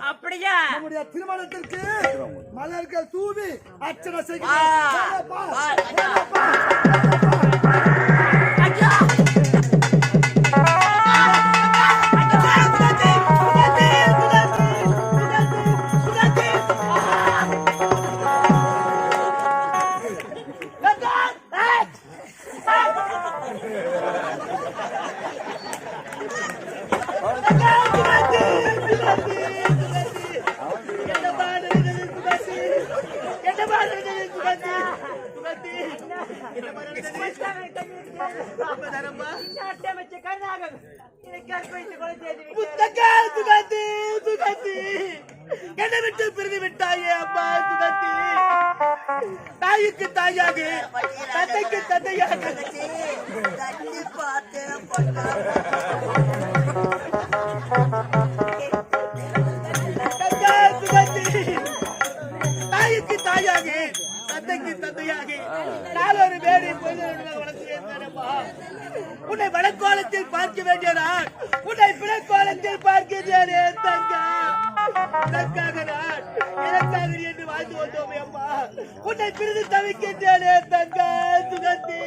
அப்படியா? நம்முடைய திருமணத்திற்கு மலர்கள் தூவி அர்ச்சனை செய்கிறோம். என்னை விட்டு பிரிந்து விட்டாயே அம்மா சுகந்தி. தாய்க்கு தாயாக, தந்தைக்கு தந்தையாக தாய்க்கு தாயாக, தந்தைக்கு தந்தையாக நான் ஒரு வேடி வளர்த்துவேன்ப்பா. உன்னை வடக்கோலத்தில் பார்க்க வேண்டிய நான் உன்னை பிறக்கோலத்தில் பார்க்கிறேனே தங்கா. உனக்காக நான் எனக்காக என்று வாழ்ந்து வந்தோமே அம்மா. உன்னை பிரிந்து தவிக்கின்றேனே தங்கா சுகந்தி.